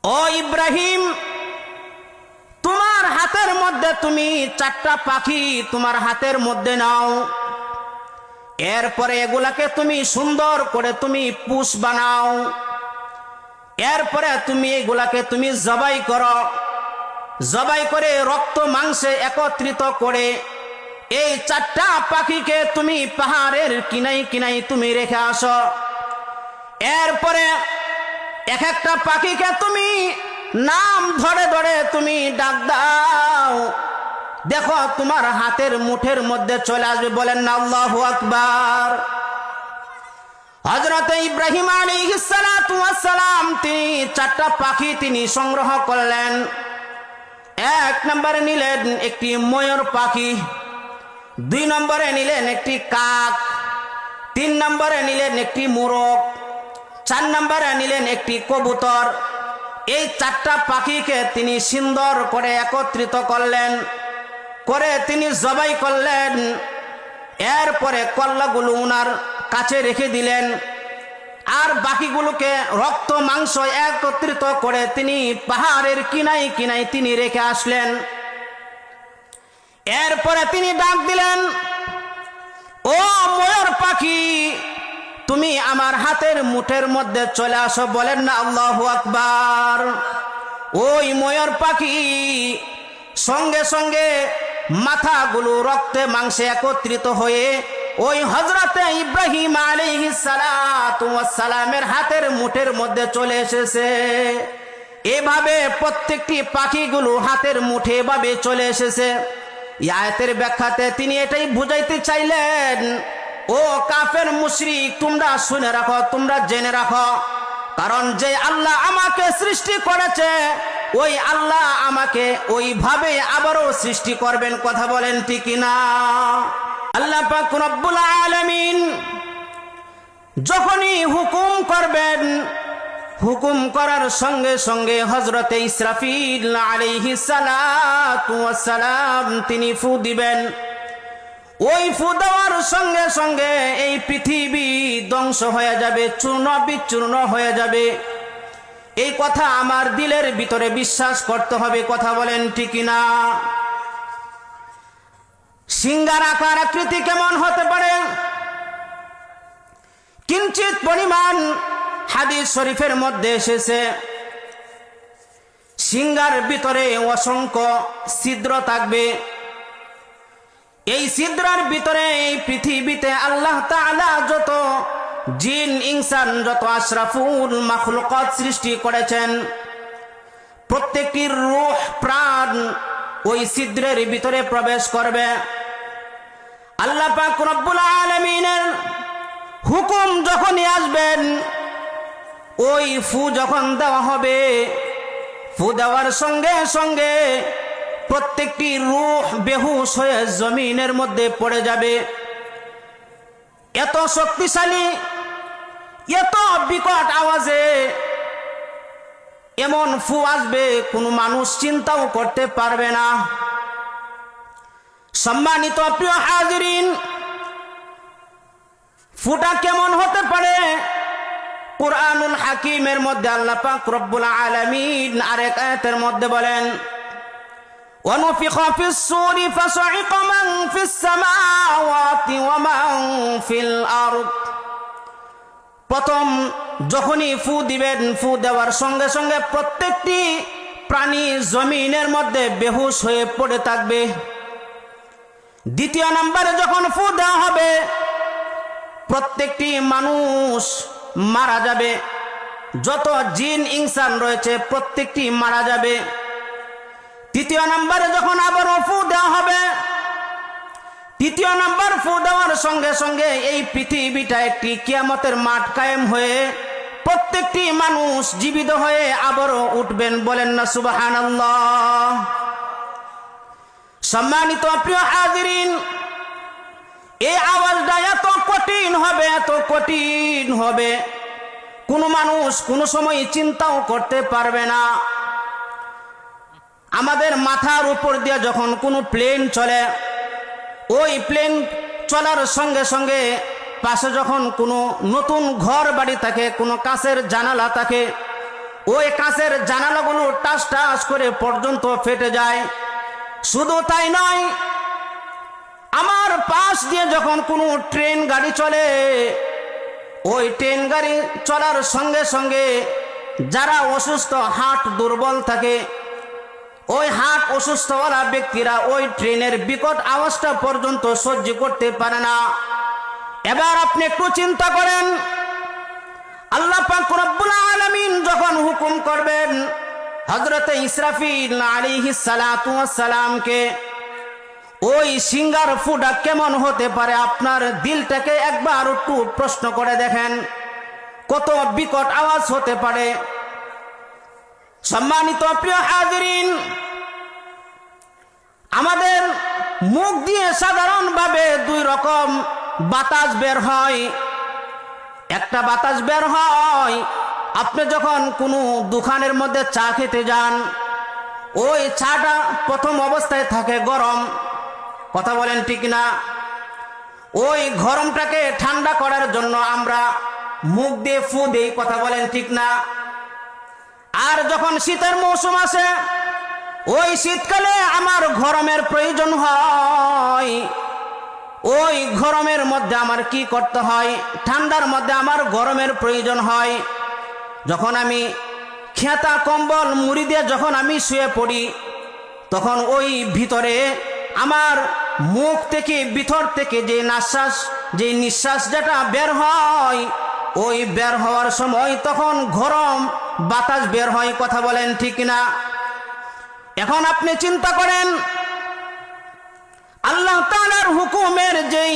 ও ইব্রাহিম, তোমার হাতের মধ্যে তুমি 4টা পাখি তোমার হাতের মধ্যে নাও। এরপরে এগুলাকে তুমি সুন্দর করে তুমি পুষ বানাও। এরপরে তুমি এগুলাকে তুমি জবাই করো। জবাই করে রক্ত মাংসে একত্রিত করে এই 4টা পাখিকে তুমি পাহাড়ের কিনাই কিনাই তুমি রেখে আসো। এরপরে এক একটা পাখিকে তুমি নাম ধরে ধরে তুমি ডাক দাও। দেখো তোমার হাতের মুঠের মধ্যে চলে আসবে। বলেন না আল্লাহু আকবার। হযরত ইব্রাহিম আলাইহিস সালাতু ওয়াস সালাম তিনি 4টা পাখি তিনি সংগ্রহ করলেন। 1 নম্বরে নিলেন একটি ময়ূর পাখি, 2 নম্বরে নিলেন একটি কাক, 3 নম্বরে নিলেন একটি মোরগ, 4 নম্বরে নিলেন একটি কবুতর। এই 4টা পাখিকে তিনি সুন্দর করে একত্রিত করলেন, করে তিনি জবাই করলেন। এরপরে কল্লাগুলো উনার কাছে রেখে দিলেন, আর বাকিগুলোকে রক্ত মাংস একত্রিত করে তিনি পাহাড়ের কিনাই কিনাই তিনি রেখে আসলেন। এরপরে তিনি ডাক দিলেন, ও ময়ূর পাখি, তুমি আমার হাতের মুঠের মধ্যে চলে আসো। বলেন না আল্লাহু আকবার। ওই ময়ূর পাখি সঙ্গে সঙ্গে মাথাগুলো রক্তে মাংসে একত্রিত হয়ে ওই হযরতে ইব্রাহিম আলাইহিস সালাতু ওয়াস সালামের হাতের মুঠের মধ্যে চলে এসেছে। এভাবে প্রত্যেকটি পাখিগুলো হাতের মুঠে এভাবে চলে এসেছে। এই আয়াতের ব্যাখ্যাতে তিনি এটাই বুঝাইতে চাইলেন, ও কাফের মুশরিক, তোমরা শুনে রাখো, তোমরা জেনে রাখো, কারণ যে আল্লাহ আমাকে সৃষ্টি করেছে ওই আল্লাহ আমাকে ওইভাবে আবারও সৃষ্টি করবেন। কথা বলেন ঠিক না? আল্লাহ পাক রব্বুল আলামিন যখনই হুকুম করবেন, হুকুম করার সঙ্গে সঙ্গে হযরতে ইসরাফিল আলাইহিস সালাতু ওয়াস সালাম তিনি ফু দিবেন। ওই ফু দেওয়ার সঙ্গে সঙ্গে এই পৃথিবী ধ্বংস হয়ে যাবে, চূর্ণ বিচূর্ণ হয়ে যাবে। এই কথা আমার দিলের ভিতরে বিশ্বাস করতে হবে। কথা বলেন ঠিক না? সিংহার আকার আকৃতি কেমন হতে পারে? কিঞ্চিত পরিমাণ হাদিস শরীফের মধ্যে এসেছে, সিংহার ভিতরে অসংখ্য ছিদ্র থাকবে। এই ছিদ্রের ভিতরে এই পৃথিবীতে আল্লাহ তাআলা যত জিন ইনসান, যত আশরাফুল মাখলুকাত সৃষ্টি করেছেন, প্রত্যেকটির রূহ প্রাণ ওই ছিদ্রের ভিতরে প্রবেশ করবে। আল্লাহ পাক রব্বুল আলামিনের হুকুম যখনই আসবেন, ওই ফু যখন দেওয়া হবে, ফু দেওয়ার সঙ্গে সঙ্গে প্রত্যেকটি রূহ বেহুশ হয়ে জমিনের মধ্যে পড়ে যাবে। এত শক্তিশালী, এত বিকট আওয়াজে এমন ফু আসবে কোনো মানুষ চিন্তাও করতে পারবে না। সম্মানিত প্রিয় হাজিরিন, ফুটা কেমন হতে পারে? কুরআনুল হাকিমের মধ্যে আল্লাহ পাক রব্বুল আলামিন আরেক আয়াতের মধ্যে বলেন, وَنُفِخَ فِي الصُّورِ فَصَعِقَ مَنْ فِي السَّمَاوَاتِ وَمَنْ فِي الْأَرْضِ। প্রথম যখনই ফু দিবেন, ফু দেওয়ার সঙ্গে সঙ্গে প্রত্যেকটি প্রাণী জমিনের মধ্যে বেহুশ হয়ে পড়ে থাকবে। দ্বিতীয় নম্বরে যখন ফু দেওয়া হবে, প্রত্যেকটি মানুষ মারা যাবে। যত জিন ইনসান রয়েছে প্রত্যেকটি মারা যাবে। তৃতীয় নম্বরে যখন আবার ফু দেওয়া হবে, তৃতীয় নম্বর ফু দেওয়ার সঙ্গে সঙ্গে এই পৃথিবীটা একটি কিয়ামতের মাঠ কায়েম হয়ে প্রত্যেকটি মানুষ জীবিত হয়ে আবারও উঠবেন। বলেন না সুবহানাল্লাহ। সম্মানিত প্রিয় হাজিরিন, এই আওয়াজটা এত কঠিন হবে, এত কঠিন হবে, কোনো মানুষ কোনো সময় চিন্তাও করতে পারবে না। আমাদের মাথার উপর দিয়ে যখন কোনো প্লেন চলে, ওই প্লেন চলার সঙ্গে সঙ্গে পাশে যখন কোনো নতুন ঘর বাড়ি থাকে, কোনো কাছের জানালা থাকে, ওই কাঁচের জানালাগুলো টাস টাস করে পর্যন্ত ফেটে যায়। শুধু তাই নয়, আমার পাশ দিয়ে যখন কোনো ট্রেন গাড়ি চলে, ওই ট্রেন গাড়ি চলার সঙ্গে সঙ্গে যারা অসুস্থ, হার্ট দুর্বল থাকে, ওই হার্ট অসুস্থওয়ালা ব্যক্তিরা ওই ট্রেনের বিকট আওয়াজটা পর্যন্ত সহ্য করতে পারে না। এবার আপনি একটু চিন্তা করেন, আল্লাহ পাক রব্বুল আলামিন যখন হুকুম করবেন হযরত ইসরাফিল আলাইহিস সালাতু ওয়াস সালামকে, ওই সিঙ্গার ফুটা কেমন হতে পারে আপনার দিলটাকে একবার একটু প্রশ্ন করে দেখেন, কত বিকট আওয়াজ হতে পারে। সম্মানিত প্রিয় হাজিরিন, আমাদের মুখ দিয়ে সাধারণভাবে দুই রকম বাতাস বের হয়। একটা বাতাস বের হয় আপনি যখন কোনো দোকানের মধ্যে চা খেতে যান, ওই চাটা প্রথম অবস্থায় থাকে গরম, কথা বলেন ঠিক না? ওই গরমটাকে ঠান্ডা করার জন্য আমরা মুখ দিয়ে ফু দেই, কথা বলেন ঠিক না? আর যখন শীতের মৌসুম আসে, ওই শীতকালে আমার গরমের প্রয়োজন হয়, ওই গরমের মধ্যে আমার কি করতে হয়, ঠান্ডার মধ্যে আমার গরমের প্রয়োজন হয়। যখন আমি খেতা কম্বল মুড়ি দিয়ে যখন আমি শুয়ে পড়ি, তখন ওই ভিতরে আমার মুখ থেকে ভিতর থেকে যে নিঃশ্বাস যেটা বের হয়, ওই বের হওয়ার সময় তখন গরম বাতাস বের হয়, কথা বলেন ঠিক না? এখন আপনি চিন্তা করেন, আল্লাহ তাআলার হুকুমের যেই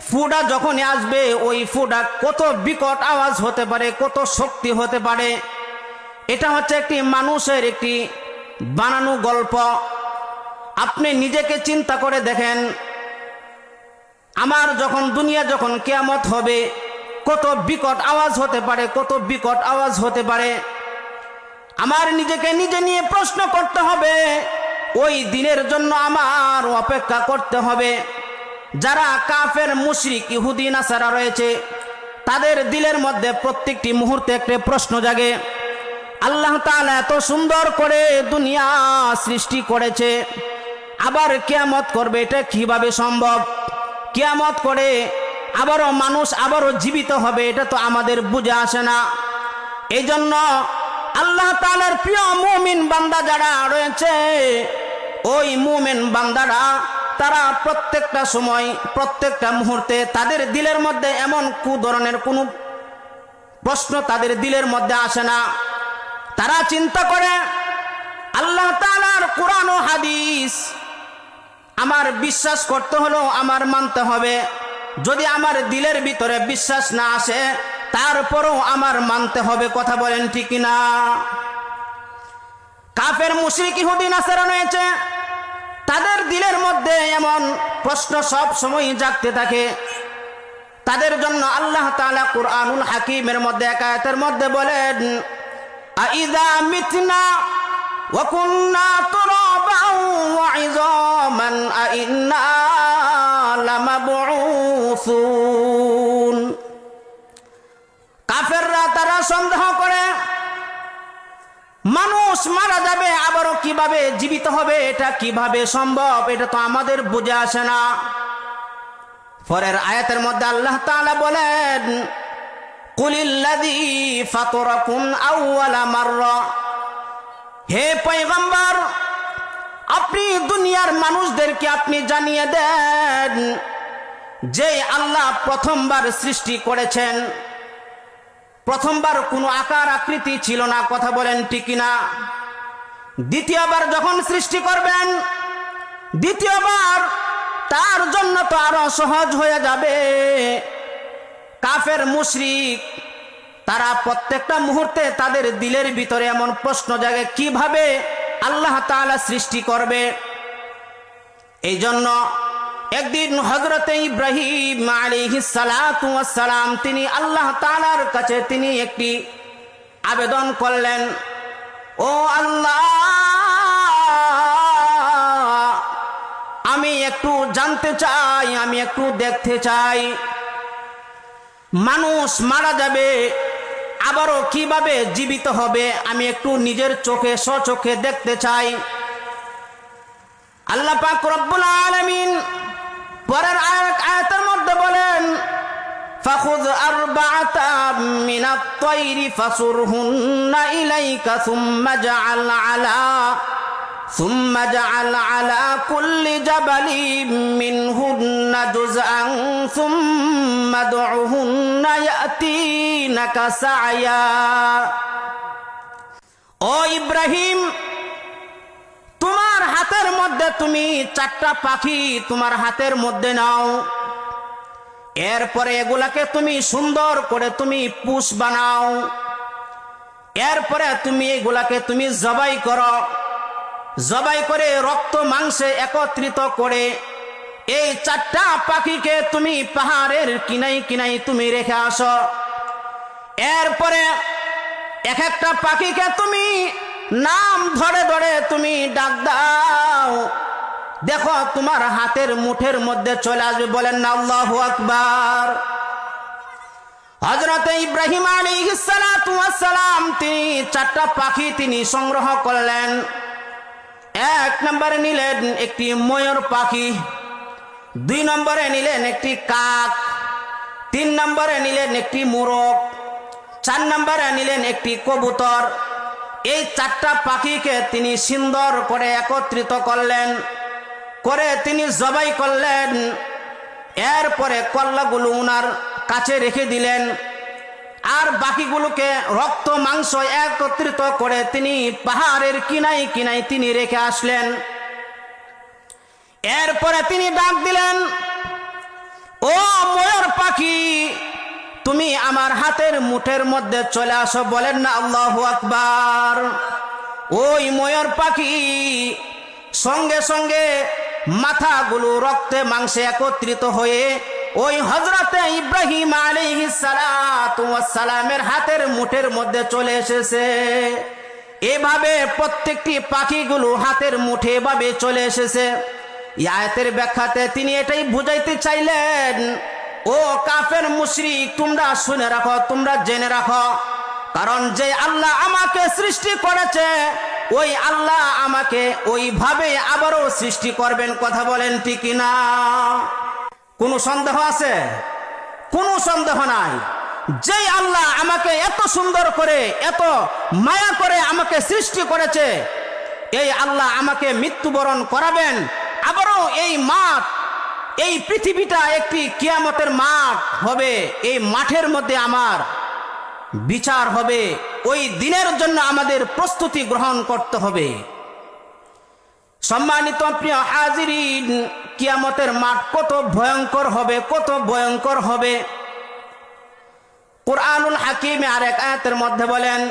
ফুটা যখন আসবে, ওই ফুটা কত বিকট আওয়াজ হতে পারে, কত শক্তি হতে পারে। এটা হচ্ছে একটি মানুষের একটি বানানো গল্প। আপনি নিজেকে চিন্তা করে দেখেন, আমার যখন দুনিয়া যখন কিয়ামত হবে, কত বিকট আওয়াজ হতে পারে, কত বিকট আওয়াজ হতে পারে। আমার নিজেকে নিজে নিয়ে প্রশ্ন করতে হবে, ওই দিনের জন্য আমার অপেক্ষা করতে হবে। যারা কাফের মুশরিক ইহুদি নাসারা রয়েছে, তাদের দিলের মধ্যে প্রত্যেকটি মুহূর্তে একটা প্রশ্ন জাগে, আল্লাহ তাআলা এত সুন্দর করে দুনিয়া সৃষ্টি করেছে, আবার কিয়ামত করবে, এটা কিভাবে সম্ভব? কিয়ামত করে আবারও মানুষ আবারও জীবিত হবে, এটা তো আমাদের বুঝে আসে না। এই জন্য আল্লাহ তাআলার প্রিয় মুমিন বান্দা যারা রয়েছে, ওই মুমিন বান্দারা তারা প্রত্যেকটা সময়, প্রত্যেকটা মুহূর্তে তাদের দিলের মধ্যে এমন ধরনের কোনো প্রশ্ন তাদের দিলের মধ্যে আসে না। তারা চিন্তা করে, আল্লাহ তাআলার কোরআন ও হাদিস আমার বিশ্বাস করতে হলো, আমার মানতে হবে। যদি আমার দিলের ভিতরে বিশ্বাস না আসে, তারপরও আমার মানতে হবে, কথা বলেন ঠিক না? কাফের মুশরিক ইহুদি নাসারা রয়েছে, তাদের দিলের মধ্যে এমন প্রশ্ন সব সময় জাগতে থাকে। তাদের জন্য আল্লাহ তাআলা কুরআনুল হাকিমের মধ্যে এক আয়াতের মধ্যে বলেন, আইযা মিতনা ওয়া কুননা তুরাবান ওয়া ইযামান আইন্না লামাবউসুন। কাফেররা তারা সন্দেহ করে, মানুষ মারা যাবে আবারও কিভাবে জীবিত হবে, এটা কিভাবে সম্ভব? এটা তো আমাদের বুঝে আসে না। পরের আয়াতের মধ্যে আল্লাহ তাআলা বলেন, কুলিল্লাযী ফাতারাকুম আউওয়ালা মাররা। হে পয়গম্বর, আপনি দুনিয়ার মানুষদেরকে আপনি জানিয়ে দেন যে আল্লাহ প্রথমবার সৃষ্টি করেছেন। প্রথমবার কোনো আকার আকৃতি ছিল না, কথা বলেন ঠিক না? দ্বিতীয়বার যখন সৃষ্টি করবেন, দ্বিতীয়বার তার জন্য তো আরো সহজ হয়ে যাবে। কাফের মুশরিক তারা প্রত্যেকটা মুহূর্তে তাদের দিলের ভিতরে এমন প্রশ্ন জাগে, কিভাবে আল্লাহ তাআলা সৃষ্টি করবে। এই জন্য একদিন হযরতে ইব্রাহিম আলাইহিস সালাতু ওয়াস সালাম তিনি আল্লাহ তাআলার কাছে তিনি একটি আবেদন করলেন, ও আল্লাহ, আমি একটু জানতে চাই, আমি একটু দেখতে চাই, মানুষ মারা যাবে আবারও কিভাবে জীবিত হবে আমি একটু নিজের চোখে স্বচোখে দেখতে চাই। আল্লাহ পাক রব্বুল আলামিন পরের আয়াতের মধ্যে বলেন, ফাখুয আরবাআতাম মিনাত তায়রি ফাসুরহুন্না ইলাইকা সুম্মা জাআল আলা কুল্লি জাবালিন মিনহুন্না জুজআন সুম্মা দুহুন্না ইয়াতিনাকা সায়া। ও ইব্রাহিম, তোমার হাতের মধ্যে তুমি 4টা পাখি তোমার হাতের মধ্যে নাও, এরপরে এগুলাকে তুমি সুন্দর করে তুমি পুষ বানাও, এরপরে তুমি এগুলাকে তুমি জবাই করো, জবাই করে রক্ত মাংসে একত্রিত করে এই 4টা পাখিকে তুমি পাহাড়ের কিনাই কিনাই তুমি রেখে আসো। এরপরে এক একটা পাখিকে তুমি নাম ধরে ধরে তুমি ডাক দাও, দেখো তোমার হাতের মুঠের মধ্যে চলে আসবে। বলেন না আল্লাহু আকবার। হযরত ইব্রাহিম আলাইহিস সালাতু ওয়াস সালাম তিনি 4টা পাখি তিনি সংগ্রহ করলেন। 1 নম্বরে নিলেন একটি ময়ূর পাখি, 2 নম্বরে নিলেন একটি কাক, 3 নম্বরে নিলেন একটি মোরগ, 4 নম্বরে নিলেন একটি কবুতর। এই 4টা পাখিকে তিনি সুন্দর করে একত্রিত করলেন, করে তিনি জবাই করলেন। এরপরে কল্লাগুলো উনার কাছে রেখে দিলেন, আর বাকিগুলোকে রক্ত মাংস একত্রিত করে তিনি পাহাড়ের কিনাই কিনাই তিনি রেখে আসলেন। এরপরে তিনি ডাক দিলেন, ও ময়ূর পাখি, তুমি আমার হাতের মুঠের মধ্যে চলে আসো। বলেন না আল্লাহু আকবার। ওই ময়ূর পাখি সঙ্গে সঙ্গে মাথাগুলো রক্তে মাংসে একত্রিত হয়ে ওই হযরতে ইব্রাহিম আলাইহিস সালাতু ওয়াস সালামের হাতের মুঠের মধ্যে চলে এসেছে। এভাবে প্রত্যেকটি পাখিগুলো হাতের মুঠে এভাবে চলে এসেছে। এই আয়াতের ব্যাখ্যাতে তিনি এটাই বুঝাইতে চাইলেন, ও কাফের মুশরিক, তোমরা শুনে রাখো, তোমরা জেনে রাখো, কারণ যে আল্লাহ আমাকে সৃষ্টি করেছে ওই আল্লাহ আমাকে ওইভাবে আবারও সৃষ্টি করবেন। কথা বলেন ঠিক না? কোনো সন্দেহ আছে? কোনো সন্দেহ নাই। যে আল্লাহ আমাকে এত সুন্দর করে এত মায়া করে আমাকে সৃষ্টি করেছে, এই আল্লাহ আমাকে মৃত্যুবরণ করাবেন। আবারও এই মাঠ, এই পৃথিবীটা একটি কিয়ামতের মাঠ হবে, এই মাঠের মধ্যে আমার বিচার হবে। ওই দিনের জন্য আমাদের প্রস্তুতি গ্রহণ করতে হবে। সম্মানিত প্রিয় হাজিরিন, কিয়ামতের মাঠ কত ভয়ঙ্কর হবে, কত ভয়ঙ্কর হবে। কুরআনুল হাকিমে আরেক আয়াতের মধ্যে বলেন,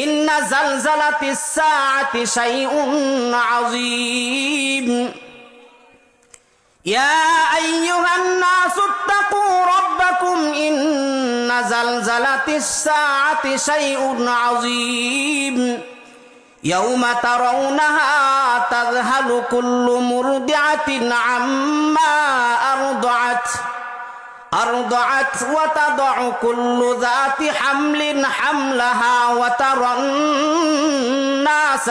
ইন্না জালজালাতিস সাআতি শাইউন আযীম ইয়া আইয়ুহান নাসু ইত্তাকু রাব্বাকুম ইন্না জালজালাতিস সাআতি শাইউন আযীম ইয়াউমা তারাউনাহা তাযহালু কুল্লু মুরদিআতিন আম্মা أرضعت وتضع كل ذات حمل حملها وترى الناس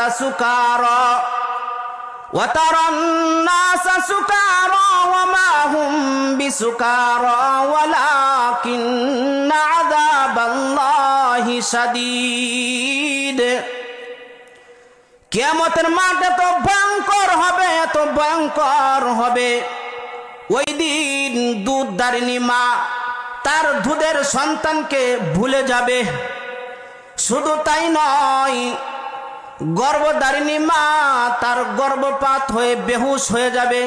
سكارى وما هم بسكارى ولكن عذاب الله شديد। কিয়ামতের মাঠ এত ভয়ঙ্কর হবে, এত ভয়ঙ্কর হবে। ওই দিন দুধধারিণী মা তার দুধের সন্তানকে ভুলে যাবে। শুধু তাই নয়, গর্ভধারিণী মা তার গর্ভপাত হয়ে বেহুশ হয়ে যাবে,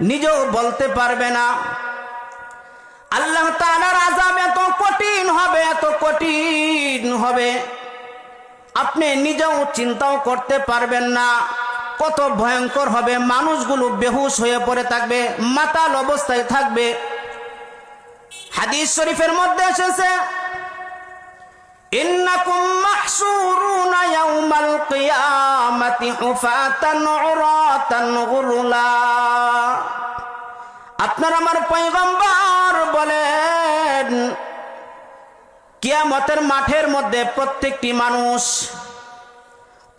নিজেও বলতে পারবে না। আল্লাহ তাআলার আযাব এত কঠিন হবে, এত কঠিন হবে, আপনি নিজেও চিন্তাও করতে পারবেন না কত ভয়ঙ্কর হবে। মানুষগুলো বেহুশ হয়ে পড়ে থাকবে, মাতাল অবস্থায় থাকবে। হাদিস শরীফের মধ্যে এসেছে, ইন্নাকুম মাহশুরুনা ইয়াউমাল কিয়ামাতি হুফাতান উরাতান গুরলা। আপনার আমার পয়গম্বর বলেন, কিয়ামতের মাঠের মধ্যে প্রত্যেকটি মানুষ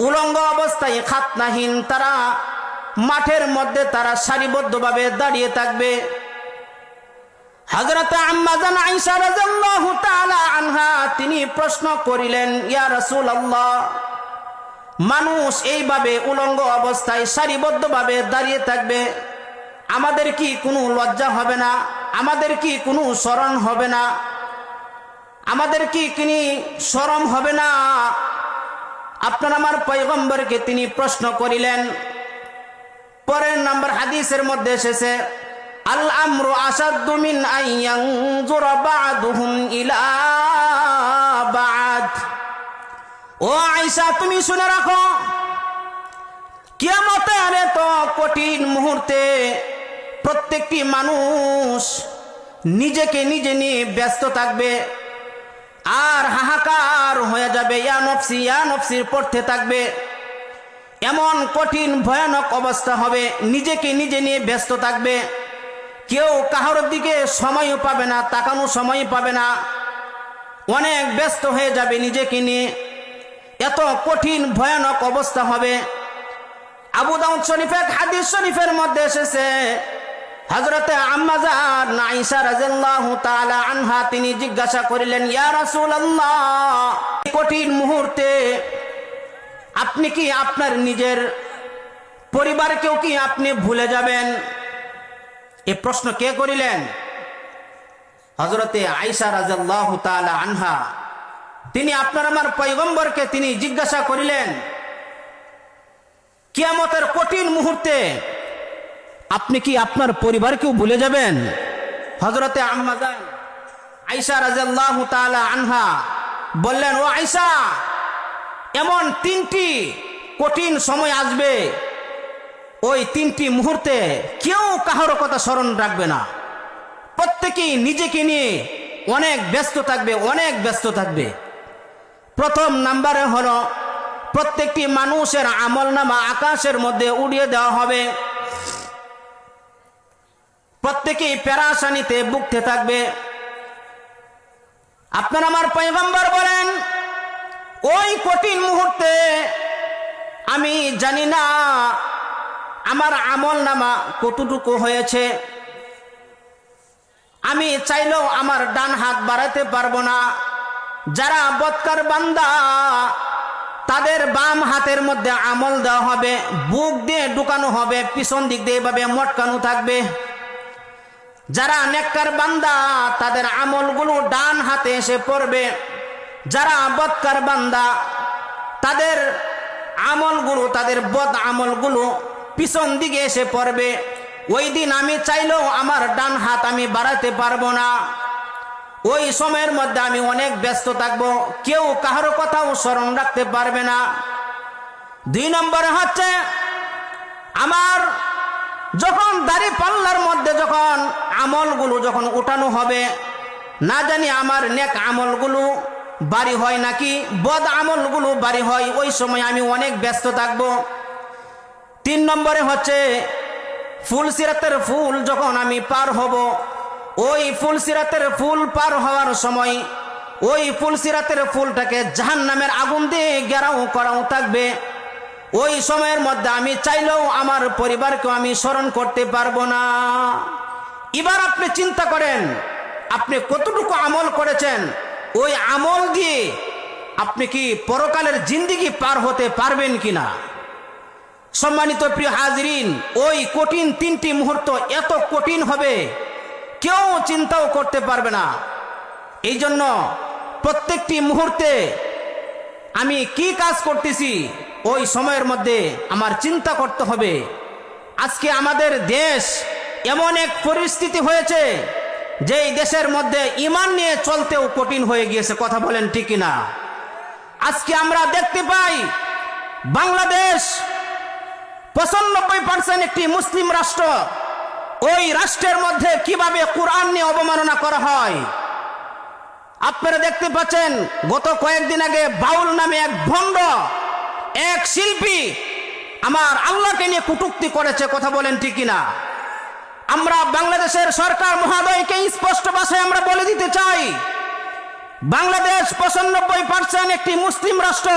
উলঙ্গ অবস্থায় খাতনাহীন তারা মাঠের মধ্যে তারা সারিবদ্ধভাবে দাঁড়িয়ে থাকবে। হযরত আম্মা জান আয়েশা রাদিয়াল্লাহু তাআলা আনহা তিনি প্রশ্ন করিলেন, ইয়া রাসূলুল্লাহ, মানুষ এইভাবে উলঙ্গ অবস্থায় সারিবদ্ধভাবে দাঁড়িয়ে থাকবে, আমাদের কি কোনো লজ্জা হবে না? আমাদের কি কোনো শরম হবে না? আমাদের কি কোনো শরম হবে না? আপনার আমার পয়গম্বরকে তিনি প্রশ্ন করিলেন। পরের নম্বর হাদিসের মধ্যে এসেছে, আল আমরু আসাদ্দু মিন আইয়ানজুরা বা'দুহুম ইলা বা'দ। ও আয়েশা, তুমি শুনে রাখো, কিয়ামতের এত কঠিন মুহূর্তে প্রত্যেকটি মানুষ নিজেকে নিজে নিয়ে ব্যস্ত থাকবে আর হাহাকার হয়ে যাবে, ইয়া নফসির পড়তে থাকবে। এমন কঠিন ভয়ানক অবস্থা হবে, নিজেকে নিজে নিয়ে ব্যস্ত থাকবে, কেউ কাহার দিকে সময়ও পাবে না, তাকানো সময় পাবে না, অনেক ব্যস্ত হয়ে যাবে নিজেকে নিয়ে। এত কঠিন ভয়ানক অবস্থা হবে। আবু দাউদ শরীফের হাদিস শরীফের মধ্যে এসেছে, হযরতে আম্মা জান আয়েশা রাদিয়াল্লাহু তাআলা আনহা তিনি জিজ্ঞাসা করিলেন, ইয়া রাসূলুল্লাহ, এই কঠিন মুহূর্তে আপনি কি আপনার নিজের পরিবারকেও কি আপনি ভুলে যাবেন? এই প্রশ্ন কে করিলেন? হযরতে আয়েশা রাদিয়াল্লাহু তাআলা আনহা তিনি আপনার আমার পয়গম্বরকে তিনি জিজ্ঞাসা করিলেন, কিয়ামতের কঠিন মুহূর্তে আপনি কি আপনার পরিবারকেও ভুলে যাবেন? হযরতে আম্মা জান আয়েশা রাদিয়াল্লাহু তাআলা আনহা বললেন, ও আয়েশা, এমন তিনটি কঠিন সময় আসবে, ওই তিনটি মুহূর্তে কেউ কাহার কথা স্মরণ রাখবে না, প্রত্যেকেই নিজেকে নিয়ে অনেক ব্যস্ত থাকবে, অনেক ব্যস্ত থাকবে। প্রথম নাম্বারে হলো প্রত্যেকটি মানুষের আমলনামা আকাশের মধ্যে উড়িয়ে দেওয়া হবে, প্রত্যেকেই পেরেশানিতে ভুগতে থাকবে। আপনার আমার পয়গম্বর বলেন, ওই কঠিন মুহূর্তে আমি জানি না আমার আমলনামা কতটুকু হয়েছে, আমি চাইলেও আমার ডান হাত বাড়াতে পারবো না। যারা বদকার বান্দা তাদের বাম হাতের মধ্যে আমল দেওয়া হবে, বুক দিয়ে ঢুকানো হবে, পিছন দিক দিয়ে এভাবে মটকানো থাকবে। যারা নেককার বান্দা তাদের আমলগুলো ডান হাতে এসে পড়বে। যারা বদকার বান্দা তাদের আমলগুলো, তাদের বদ আমলগুলো পিছন দিকে এসে পড়বে। ওই দিন আমি চাইলেও আমার ডান হাত আমি বাড়াতে পারবো না। ওই সময়ের মধ্যে আমি অনেক ব্যস্ত থাকবো, কেউ কাহারও কথাও স্মরণ রাখতে পারবে না। 2 নম্বরে হচ্ছে, আমার যখন দাড়ি পাল্লার মধ্যে যখন আমলগুলো যখন উঠানো হবে, না জানি আমার নেক আমলগুলো বাড়ি হয় নাকি বদ আমলগুলো বাড়ি হয়, ওই সময় আমি অনেক ব্যস্ত থাকবো। 3 নম্বরে হচ্ছে, ফুলসিরাতের ফুল যখন আমি পার হব, ওই ফুলসিরাতের ফুল পার হওয়ার সময় ওই ফুলসিরাতের ফুলটাকে জাহান্নামের আগুন দিয়ে ঘেরাও করাও থাকবে। ওই সময়ের মধ্যে আমি চাইলেও আমার পরিবারকে আমি স্মরণ করতে পারবো না। এবার আপনি চিন্তা করেন, আপনি কতটুকু আমল করেছেন, ওই আমল দিয়ে আপনি কি পরকালের জিন্দেগি পার হতে পারবেন কিনা? সম্মানিত প্রিয় হাজিরিন, ওই কঠিন 3টি মুহূর্ত এত কঠিন হবে, কেউ চিন্তাও করতে পারবে না। এই জন্য প্রত্যেকটি মুহূর্তে আমি কি কাজ করতেছি, ওই সময়ের মধ্যে আমার চিন্তা করতে হবে। আজকে আমাদের দেশ এমন এক পরিস্থিতি হয়েছে, যেই দেশের মধ্যে ঈমান নিয়ে চলতেও কঠিন হয়ে গিয়েছে। কথা বলেন ঠিক না? আজকে আমরা দেখতে পাই বাংলাদেশ 95% একটি মুসলিম রাষ্ট্র, ওই রাষ্ট্রের মধ্যে কিভাবে কোরআন নিয়ে অবমাননা করা হয়। আপনারা দেখতে পাচ্ছেন, গত কয়েকদিন আগে বাউল নামে এক ভণ্ড এক শিল্পী আমার আল্লাহকে নিয়ে কটূক্তি করেছে। কথা বলেন ঠিক কিনা? আমরা বাংলাদেশের সরকার মহোদয়কে স্পষ্ট ভাষায় আমরা বলে দিতে চাই, বাংলাদেশ 95% একটি মুসলিম রাষ্ট্র।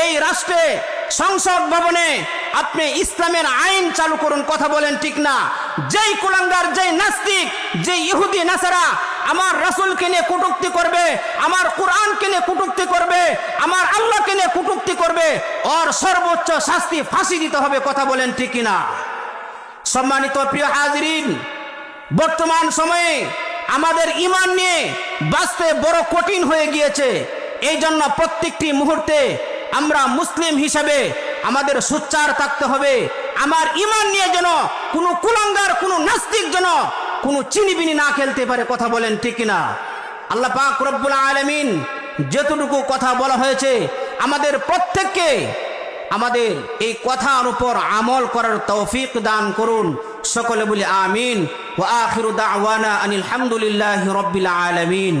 এই রাষ্ট্রে সংসদ ভবনে আপনি ইসলামের আইন চালু করুন, কথা বলেন ঠিক না? যেই কুলাঙ্গার, যেই নাস্তিক, যেই ইহুদি নাসারা আমার রাসূলকে নিয়ে কটূক্তি করবে, আমার কোরআনকে নিয়ে কটূক্তি করবে, আমার আল্লাহকে নিয়ে কটূক্তি করবে, ওর সর্বোচ্চ শাস্তি ফাঁসি দিতে হবে, কথা বলেন ঠিক কিনা? সম্মানিত প্রিয় হাজিরিন, বর্তমান সময়ে আমাদের ঈমান নিয়ে বাঁচতে বড় কঠিন হয়ে গিয়েছে। এই জন্য প্রত্যেকটি মুহূর্তে আমরা মুসলিম হিসেবে আমাদের সোচ্চার থাকতে হবে। আমার ঈমান নিয়ে যেন কোনো কুলাঙ্গার, কোনো নাস্তিক যেন কোনো চিনিবিনি না খেলতে পারে, কথা বলেন ঠিক কিনা? আল্লাহ পাক রব্বুল আলামিন যতটুকু কথা বলা হয়েছে আমাদের প্রত্যেককে আমাদের এই কথার উপর আমল করার তৌফিক দান করুন। সকলে বলি আমিন। ওয়া আখিরু দাওয়ানা আনিল হামদুলিল্লাহি রাব্বিল আলামিন।